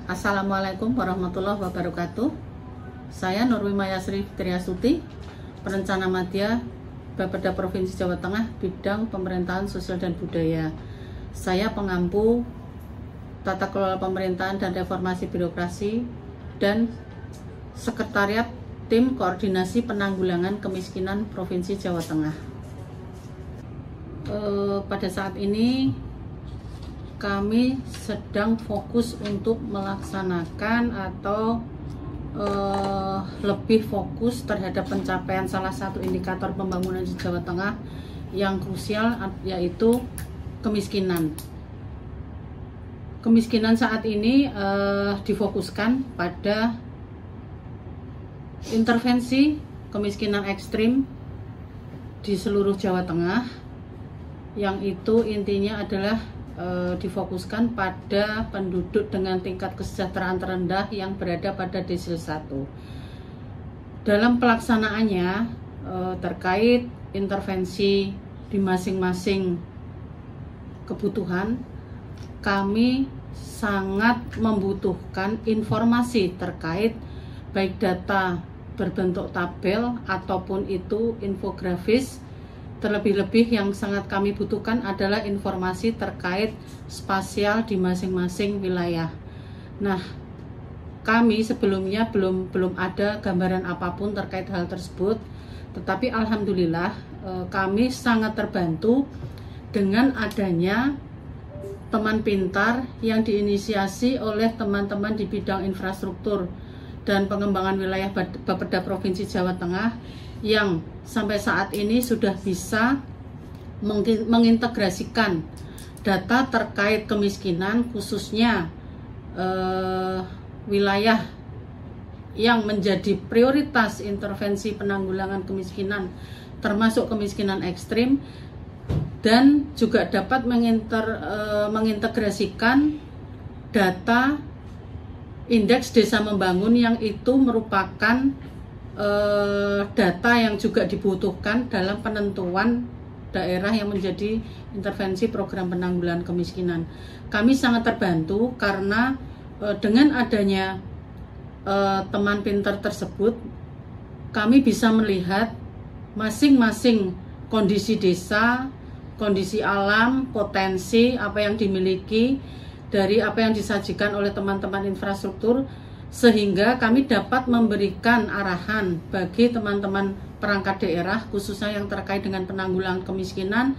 Assalamualaikum warahmatullahi wabarakatuh. Saya Nurwimayasri Fitriasuti, Perencana Madya Bapeda Provinsi Jawa Tengah, bidang pemerintahan sosial dan budaya. Saya pengampu tata kelola pemerintahan dan reformasi birokrasi dan sekretariat tim koordinasi penanggulangan kemiskinan Provinsi Jawa Tengah. Pada saat ini kami sedang fokus untuk melaksanakan atau lebih fokus terhadap pencapaian salah satu indikator pembangunan di Jawa Tengah yang krusial, yaitu kemiskinan. Kemiskinan saat ini difokuskan pada intervensi kemiskinan ekstrim di seluruh Jawa Tengah, yang itu intinya adalah difokuskan pada penduduk dengan tingkat kesejahteraan terendah yang berada pada desil 1. Dalam pelaksanaannya terkait intervensi di masing-masing kebutuhan, kami sangat membutuhkan informasi terkait baik data berbentuk tabel ataupun itu infografis. Terlebih-lebih yang sangat kami butuhkan adalah informasi terkait spasial di masing-masing wilayah. Nah, kami sebelumnya belum ada gambaran apapun terkait hal tersebut, tetapi alhamdulillah kami sangat terbantu dengan adanya teman pintar yang diinisiasi oleh teman-teman di bidang infrastruktur dan pengembangan wilayah Bapeda Provinsi Jawa Tengah, yang sampai saat ini sudah bisa mengintegrasikan data terkait kemiskinan, khususnya wilayah yang menjadi prioritas intervensi penanggulangan kemiskinan, termasuk kemiskinan ekstrim, dan juga dapat mengintegrasikan data indeks desa membangun, yang itu merupakan data yang juga dibutuhkan dalam penentuan daerah yang menjadi intervensi program penanggulangan kemiskinan. Kami sangat terbantu karena dengan adanya teman pintar tersebut, kami bisa melihat masing-masing kondisi desa, kondisi alam, potensi apa yang dimiliki dari apa yang disajikan oleh teman-teman infrastruktur, sehingga kami dapat memberikan arahan bagi teman-teman perangkat daerah, khususnya yang terkait dengan penanggulangan kemiskinan,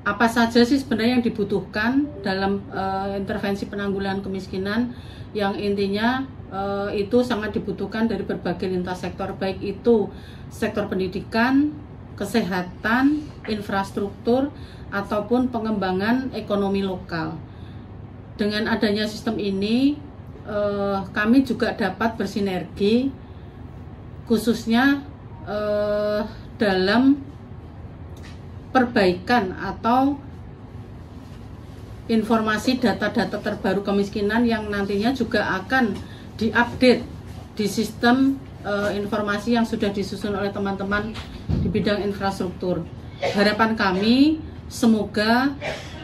apa saja sih sebenarnya yang dibutuhkan dalam intervensi penanggulangan kemiskinan, yang intinya itu sangat dibutuhkan dari berbagai lintas sektor, baik itu sektor pendidikan, kesehatan, infrastruktur, ataupun pengembangan ekonomi lokal. Dengan adanya sistem ini, kami juga dapat bersinergi, khususnya dalam perbaikan atau informasi data-data terbaru kemiskinan yang nantinya juga akan diupdate di sistem informasi yang sudah disusun oleh teman-teman di bidang infrastruktur. Harapan kami semoga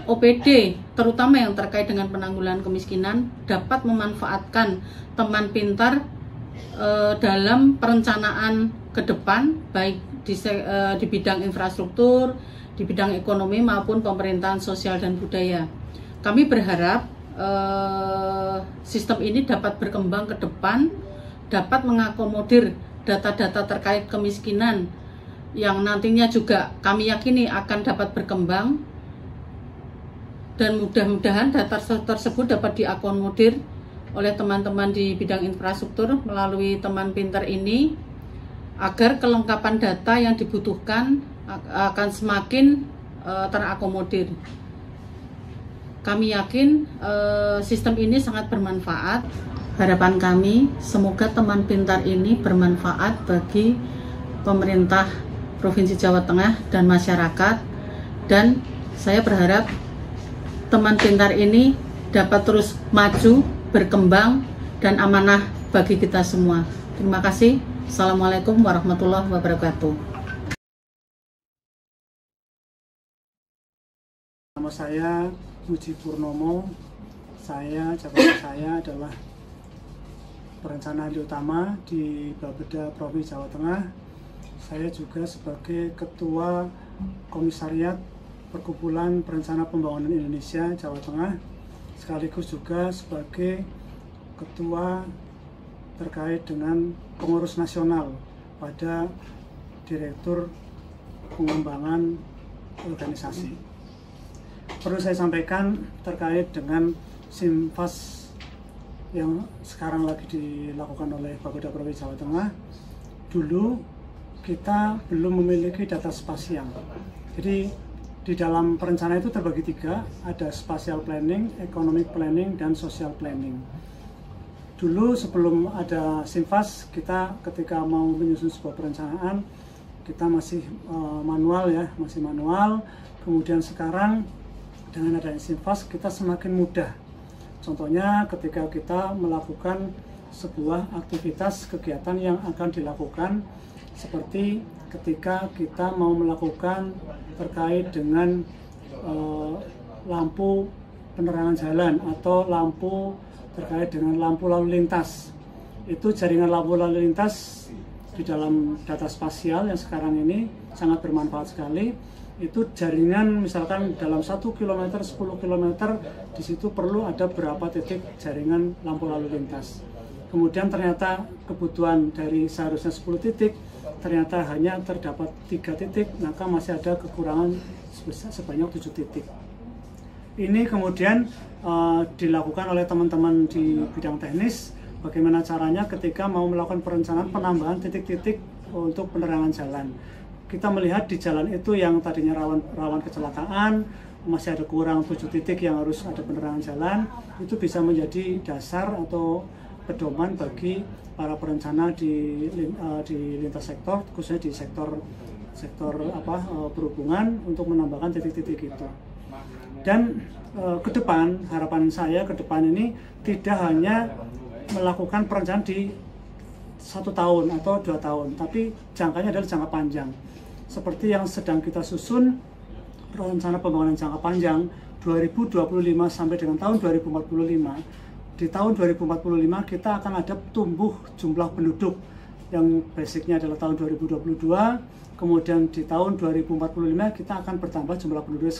OPD, terutama yang terkait dengan penanggulangan kemiskinan, dapat memanfaatkan teman pintar dalam perencanaan ke depan, baik di bidang infrastruktur, di bidang ekonomi, maupun pemerintahan sosial dan budaya. Kami berharap sistem ini dapat berkembang ke depan, dapat mengakomodir data-data terkait kemiskinan yang nantinya juga kami yakini akan dapat berkembang, dan mudah-mudahan data tersebut dapat diakomodir oleh teman-teman di bidang infrastruktur melalui teman pintar ini, agar kelengkapan data yang dibutuhkan akan semakin terakomodir. Kami yakin sistem ini sangat bermanfaat. Harapan kami semoga teman pintar ini bermanfaat bagi pemerintah Provinsi Jawa Tengah dan masyarakat, dan saya berharap teman pintar ini dapat terus maju, berkembang, dan amanah bagi kita semua. Terima kasih. Assalamualaikum warahmatullahi wabarakatuh. Nama saya Muji Purnomo, Jabatan saya adalah perencanaan utama di Bapeda Provinsi Jawa Tengah. Saya juga sebagai Ketua Komisariat Perkumpulan Perencana Pembangunan Indonesia Jawa Tengah, sekaligus juga sebagai Ketua terkait dengan pengurus nasional pada Direktur Pengembangan Organisasi. Perlu saya sampaikan terkait dengan SIMFAS yang sekarang lagi dilakukan oleh Bapeda Provinsi Jawa Tengah. Dulu kita belum memiliki data spasial. Jadi di dalam perencanaan itu terbagi tiga, ada spatial planning, economic planning, dan social planning. Dulu sebelum ada SIMFAS, kita ketika mau menyusun sebuah perencanaan, kita masih manual ya, masih manual. Kemudian sekarang dengan adanya SIMFAS kita semakin mudah. Contohnya ketika kita melakukan sebuah aktivitas kegiatan yang akan dilakukan, seperti ketika kita mau melakukan terkait dengan lampu penerangan jalan atau lampu terkait dengan lampu lalu lintas. Itu jaringan lampu lalu lintas di dalam data spasial yang sekarang ini sangat bermanfaat sekali. Itu jaringan misalkan dalam 1 km, 10 km, di situ perlu ada berapa titik jaringan lampu lalu lintas. Kemudian ternyata kebutuhan dari seharusnya 10 titik, ternyata hanya terdapat 3 titik, maka masih ada kekurangan sebanyak 7 titik. Ini kemudian dilakukan oleh teman-teman di bidang teknis, bagaimana caranya ketika mau melakukan perencanaan penambahan titik-titik untuk penerangan jalan. Kita melihat di jalan itu yang tadinya rawan kecelakaan, masih ada kurang 7 titik yang harus ada penerangan jalan, itu bisa menjadi dasar atau pedoman bagi para perencana di lintas sektor, khususnya di sektor perhubungan untuk menambahkan titik-titik itu. Dan ke depan, harapan saya ke depan ini tidak hanya melakukan perencanaan di 1 tahun atau 2 tahun, tapi jangkanya adalah jangka panjang. Seperti yang sedang kita susun rencana pembangunan jangka panjang 2025 sampai dengan tahun 2045. Di tahun 2045 kita akan ada tumbuh jumlah penduduk yang basicnya adalah tahun 2022, kemudian di tahun 2045 kita akan bertambah jumlah penduduk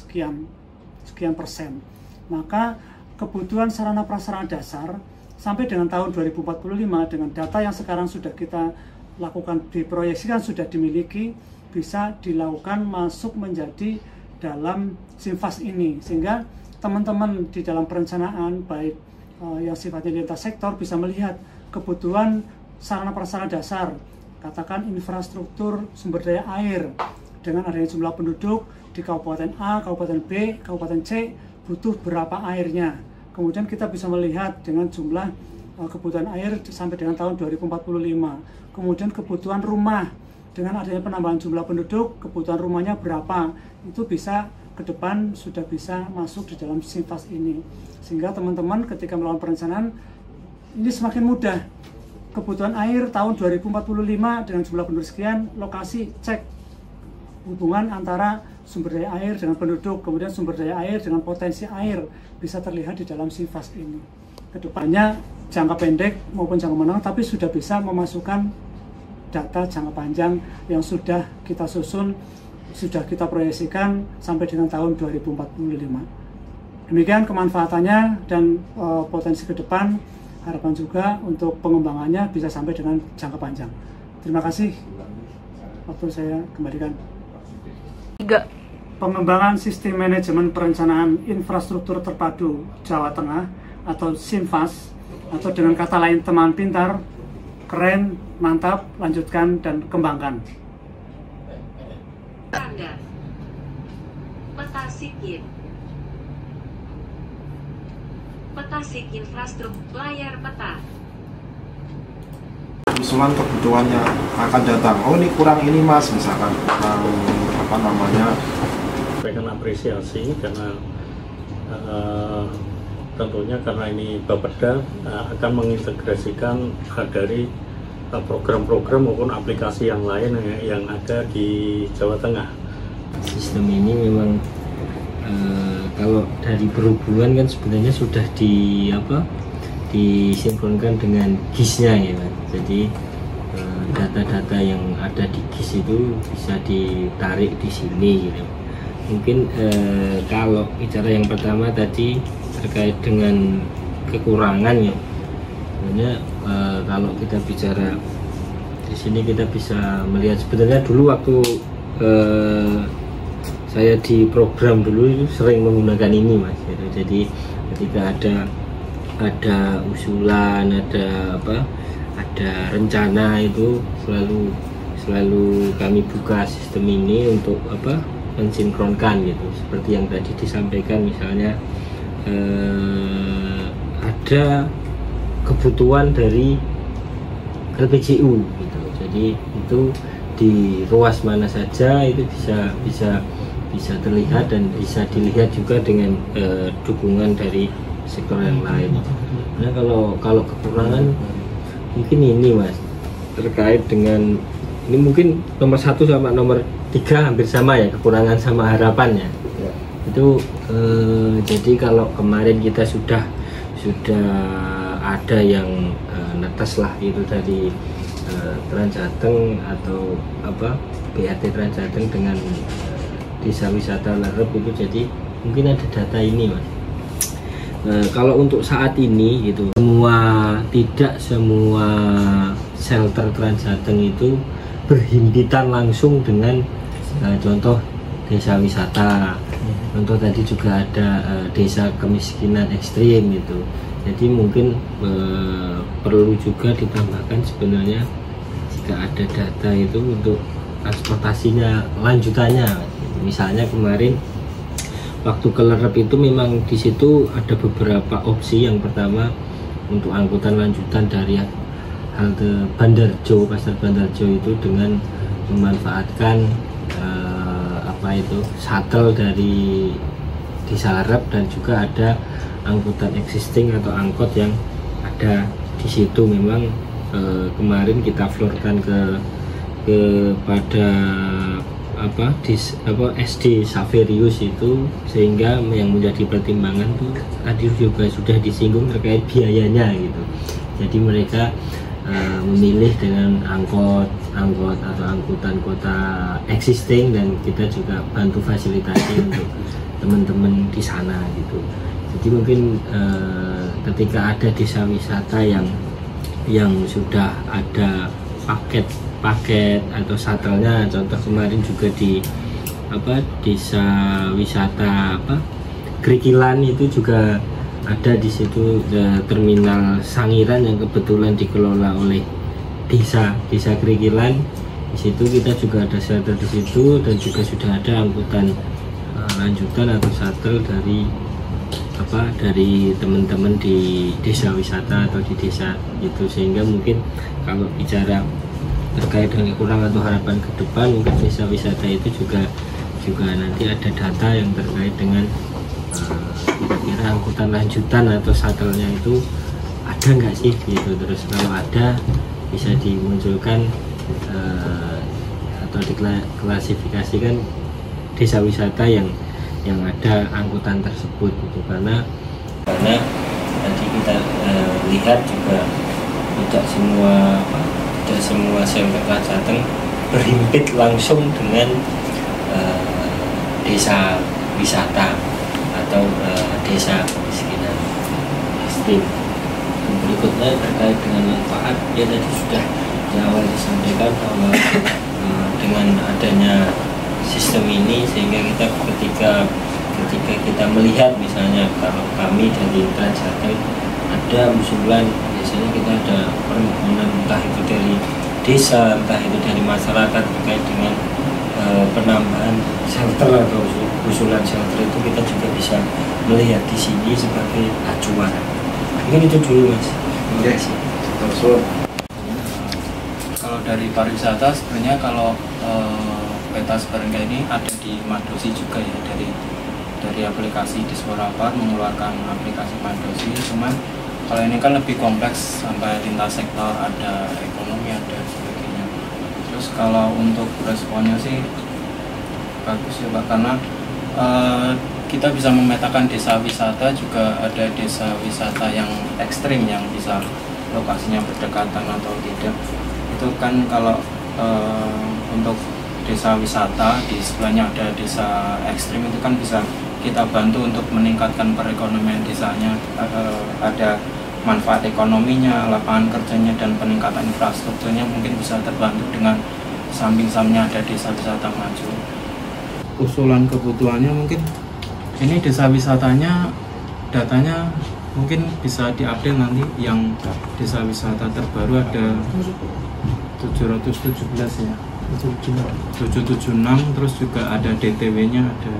sekian persen. Maka kebutuhan sarana prasarana dasar sampai dengan tahun 2045 dengan data yang sekarang sudah kita lakukan, diproyeksikan sudah dimiliki, bisa dilakukan masuk menjadi dalam SIMFAS ini, sehingga teman-teman di dalam perencanaan baik yang sifatnya lintas sektor bisa melihat kebutuhan sarana prasarana dasar, katakan infrastruktur sumber daya air dengan adanya jumlah penduduk di Kabupaten A, Kabupaten B, Kabupaten C butuh berapa airnya. Kemudian kita bisa melihat dengan jumlah kebutuhan air sampai dengan tahun 2045. Kemudian kebutuhan rumah, dengan adanya penambahan jumlah penduduk, kebutuhan rumahnya berapa, itu bisa ke depan sudah bisa masuk di dalam SIMFAS ini. Sehingga teman-teman ketika melakukan perencanaan, ini semakin mudah. Kebutuhan air tahun 2045 dengan jumlah penduduk sekian, lokasi cek hubungan antara sumber daya air dengan penduduk, kemudian sumber daya air dengan potensi air, bisa terlihat di dalam SIMFAS ini. Kedepannya jangka pendek maupun jangka menengah, tapi sudah bisa memasukkan data jangka panjang yang sudah kita susun, sudah kita proyeksikan sampai dengan tahun 2045. Demikian kemanfaatannya dan potensi ke depan, harapan juga untuk pengembangannya bisa sampai dengan jangka panjang. Terima kasih. Waktu saya kembalikan. 3. Pengembangan sistem manajemen perencanaan infrastruktur terpadu Jawa Tengah atau SIMFAS, atau dengan kata lain teman pintar, keren, mantap, lanjutkan, dan kembangkan. Tanda Peta SIKIN. Peta SIKIN infrastruktur layar peta. Usulan kebutuhannya akan datang, oh ini kurang ini mas, misalkan sampaikan apresiasi karena tentunya karena ini Bapeda akan mengintegrasikan dari program-program maupun aplikasi yang lain yang ada di Jawa Tengah. Sistem ini memang kalau dari perhubungan kan sebenarnya sudah disinkronkan dengan GIS-nya ya Mas. Jadi data-data yang ada di GIS itu bisa ditarik di sini gitu. Mungkin kalau bicara yang pertama tadi terkait dengan kekurangan ya, sebenarnya kalau kita bicara di sini kita bisa melihat sebenarnya dulu waktu saya di program dulu itu sering menggunakan ini Mas gitu. Jadi ketika ada usulan, ada rencana itu selalu kami buka sistem ini untuk mensinkronkan gitu. Seperti yang tadi disampaikan misalnya ada kebutuhan dari LPJU gitu. Jadi itu di ruas mana saja itu bisa terlihat dan bisa dilihat juga dengan dukungan dari sektor yang lain. Nah kalau kekurangan mungkin ini Mas, terkait dengan ini mungkin nomor 1 sama nomor 3 hampir sama ya, kekurangan sama harapannya ya. Itu jadi kalau kemarin kita sudah ada yang netes lah itu dari Transjateng atau BRT Transjateng dengan desa wisata Lerep itu, jadi mungkin ada data ini Mas. Kalau untuk saat ini gitu, tidak semua shelter Transjateng itu berhimpitan langsung dengan contoh desa wisata. Contoh tadi juga ada desa kemiskinan ekstrim gitu. Jadi mungkin perlu juga ditambahkan sebenarnya jika ada data itu untuk transportasinya lanjutannya. Misalnya kemarin waktu ke Lerep itu memang di situ ada beberapa opsi. Yang pertama untuk angkutan lanjutan dari halte Bandarjo, Pasar Bandarjo itu dengan memanfaatkan shuttle dari desa Lerep, dan juga ada angkutan existing atau angkot yang ada di situ. Memang kemarin kita florkan kepada SD Saverius itu, sehingga yang menjadi pertimbangan tuh tadi juga sudah disinggung terkait biayanya gitu. Jadi mereka memilih dengan angkot atau angkutan kota existing, dan kita juga bantu fasilitasi untuk teman-teman di sana gitu. Jadi mungkin ketika ada desa wisata yang sudah ada paket atau shuttle-nya, contoh kemarin juga di desa wisata Krikilan itu juga ada di situ terminal Sangiran yang kebetulan dikelola oleh desa Krikilan. Di situ kita juga ada shelter di situ, dan juga sudah ada angkutan lanjutan atau shuttle dari teman-teman di desa wisata atau di desa itu. Sehingga mungkin kalau bicara terkait dengan kekurangan atau harapan ke depan, mungkin desa wisata itu juga nanti ada data yang terkait dengan kira-kira angkutan lanjutan atau shuttle-nya itu ada nggak sih gitu. Terus kalau ada bisa dimunculkan atau diklasifikasikan desa wisata yang ada angkutan tersebut gitu. Karena tadi kita lihat juga tidak semua shelter Transjateng berhimpit langsung dengan desa wisata atau desa kemiskinan ekstrim. Berikutnya terkait dengan manfaat, ya tadi sudah di awal disampaikan bahwa dengan adanya sistem ini, sehingga kita ketika kita melihat misalnya kalau kami dari Transjateng ada usulan, biasanya kita ada permohonan entah itu dari desa, entah itu dari masyarakat terkait dengan penambahan shelter atau usulan shelter, itu kita juga bisa melihat di sini sebagai acuan. Mungkin itu dulu Mas. Terima kasih. Kalau dari pariwisata sebenarnya kalau peta Sebarengga ini ada di Madosi juga ya, dari aplikasi Disporapar mengeluarkan aplikasi Madosi. Cuman kalau ini kan lebih kompleks sampai lintas sektor, ada ekonomi, ada sebagainya. Terus kalau untuk responnya sih bagus ya Pak, karena kita bisa memetakan desa wisata, juga ada desa wisata yang ekstrim yang bisa lokasinya berdekatan atau tidak. Itu kan kalau untuk desa wisata di sebelahnya ada desa ekstrim, itu kan bisa kita bantu untuk meningkatkan perekonomian desanya, ada manfaat ekonominya, lapangan kerjanya, dan peningkatan infrastrukturnya mungkin bisa terbantu dengan samping-sampingnya ada desa wisata maju. Usulan kebutuhannya mungkin ini desa wisatanya, datanya mungkin bisa diupdate nanti. Yang desa wisata terbaru ada 717 ya, 776, terus juga ada DTW-nya ada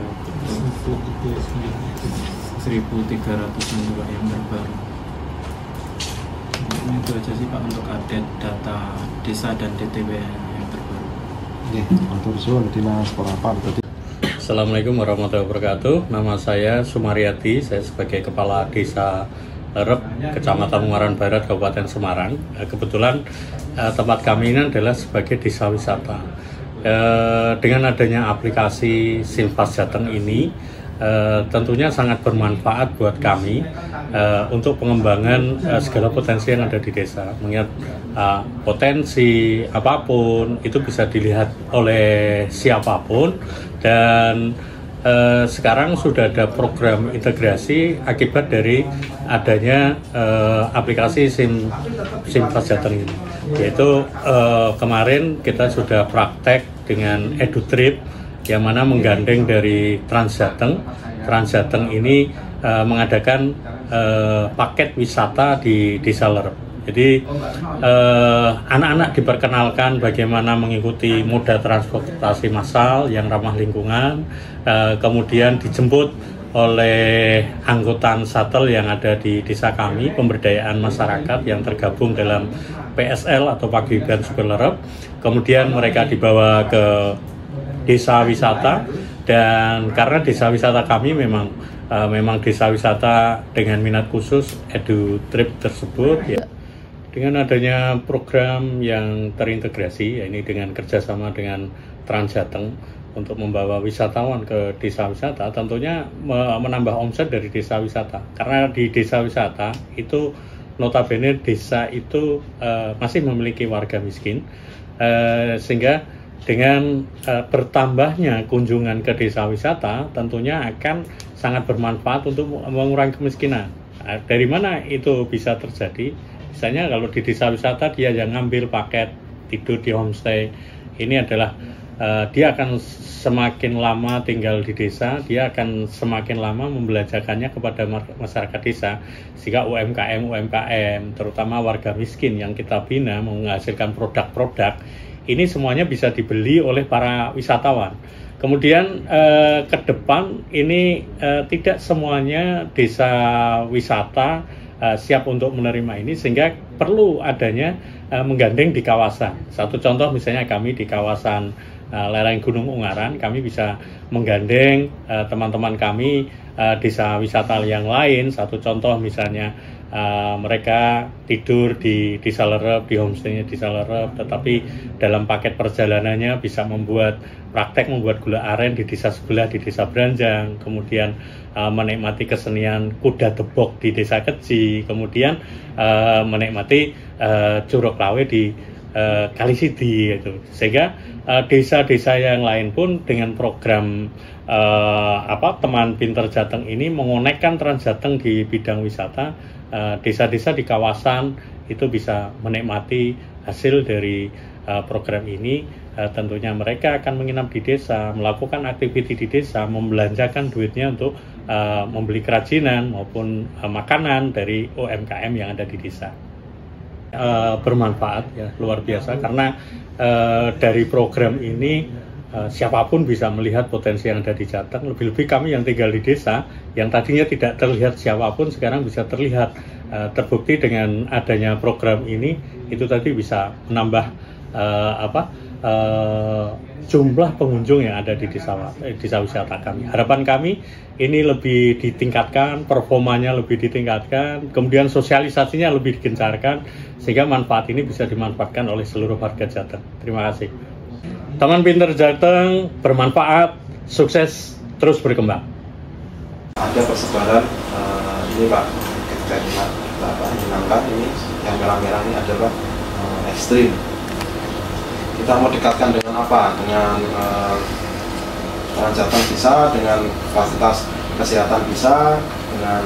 1.300-an juga yang terbaru. Ini itu aja sih Pak untuk update data desa dan DTW yang terbaru. Assalamualaikum warahmatullahi wabarakatuh. Nama saya Sumaryati, saya sebagai Kepala Desa Lerep, Kecamatan Ungaran Barat, Kabupaten Semarang. Kebetulan tempat kami ini adalah sebagai desa wisata. Dengan adanya aplikasi Simfast Jateng ini, tentunya sangat bermanfaat buat kami untuk pengembangan segala potensi yang ada di desa. Mengingat potensi apapun itu bisa dilihat oleh siapapun, dan sekarang sudah ada program integrasi akibat dari adanya aplikasi Simfast Jateng ini. Yaitu kemarin kita sudah praktek dengan EduTrip, yang mana menggandeng dari Trans Jateng ini mengadakan paket wisata di Desa Lerep. Jadi anak-anak diperkenalkan bagaimana mengikuti moda transportasi massal yang ramah lingkungan, kemudian dijemput oleh angkutan shuttle yang ada di desa kami, pemberdayaan masyarakat yang tergabung dalam PSL atau Paguyuban Super Lerep. Kemudian mereka dibawa ke desa wisata, dan karena desa wisata kami memang desa wisata dengan minat khusus EduTrip tersebut ya. Dengan adanya program yang terintegrasi, ya ini dengan kerjasama dengan Trans Jateng untuk membawa wisatawan ke desa wisata, tentunya menambah omset dari desa wisata. Karena di desa wisata itu notabene desa itu masih memiliki warga miskin, sehingga dengan bertambahnya kunjungan ke desa wisata tentunya akan sangat bermanfaat untuk mengurangi kemiskinan. Dari mana itu bisa terjadi? Misalnya kalau di desa wisata dia yang ngambil paket tidur di homestay, ini adalah dia akan semakin lama tinggal di desa, dia akan semakin lama membelanjakannya kepada masyarakat desa, sehingga UMKM terutama warga miskin yang kita bina menghasilkan produk-produk ini semuanya bisa dibeli oleh para wisatawan. Kemudian ke depan ini tidak semuanya desa wisata siap untuk menerima ini, sehingga perlu adanya menggandeng di kawasan. Satu contoh misalnya kami di kawasan lereng Gunung Ungaran, kami bisa menggandeng teman-teman kami desa wisata yang lain. Satu contoh misalnya mereka tidur di Desa Lerep, di homestay-nya Desa Lerep, tetapi dalam paket perjalanannya bisa membuat gula aren di desa sebelah, di Desa Branjang, kemudian menikmati kesenian kuda tebok di Desa Keji, kemudian menikmati curug lawe di Kalisidi itu. Sehingga desa-desa yang lain pun dengan program Teman Pinter Jateng ini mengonekkan Trans Jateng di bidang wisata, desa-desa di kawasan itu bisa menikmati hasil dari program ini. Tentunya mereka akan menginap di desa, melakukan aktiviti di desa, membelanjakan duitnya untuk membeli kerajinan maupun makanan dari UMKM yang ada di desa. Bermanfaat ya, luar biasa, karena dari program ini siapapun bisa melihat potensi yang ada di Jateng. Lebih-lebih kami yang tinggal di desa, yang tadinya tidak terlihat siapapun, sekarang bisa terlihat. Terbukti dengan adanya program ini, itu tadi bisa menambah jumlah pengunjung yang ada di desa wisata kami. Harapan kami ini lebih ditingkatkan, performanya lebih ditingkatkan, kemudian sosialisasinya lebih digencarkan, sehingga manfaat ini bisa dimanfaatkan oleh seluruh warga Jateng. Terima kasih. Taman Pinter Jateng bermanfaat, sukses, terus berkembang. Ada persebaran ini Pak, ketika diangkat ini yang merah-merah ini adalah ekstrim. Kita mau dekatkan dengan apa? Dengan Jateng bisa, dengan fasilitas kesehatan bisa, dengan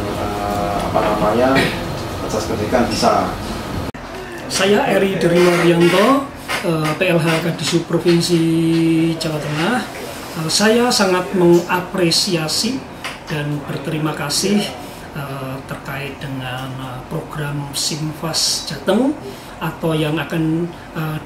fasilitas pendidikan bisa. Saya Eri Derima-Rianto, PLH Kadisub Provinsi Jawa Tengah. Saya sangat mengapresiasi dan berterima kasih terkait dengan program Simfas Jateng atau yang akan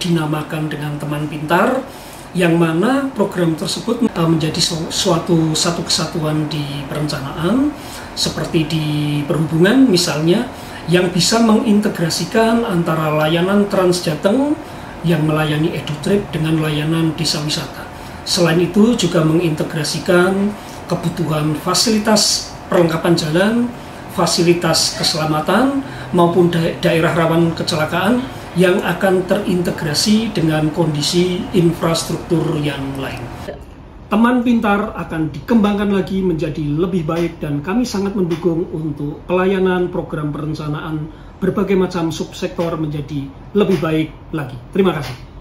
dinamakan dengan Teman Pintar, yang mana program tersebut menjadi satu kesatuan di perencanaan seperti di perhubungan misalnya, yang bisa mengintegrasikan antara layanan Trans Jateng yang melayani EduTrip dengan layanan desa wisata. Selain itu juga mengintegrasikan kebutuhan fasilitas perlengkapan jalan, fasilitas keselamatan maupun daerah rawan kecelakaan yang akan terintegrasi dengan kondisi infrastruktur yang lain. Teman Pintar akan dikembangkan lagi menjadi lebih baik dan kami sangat mendukung untuk pelayanan program perencanaan berbagai macam subsektor menjadi lebih baik lagi. Terima kasih.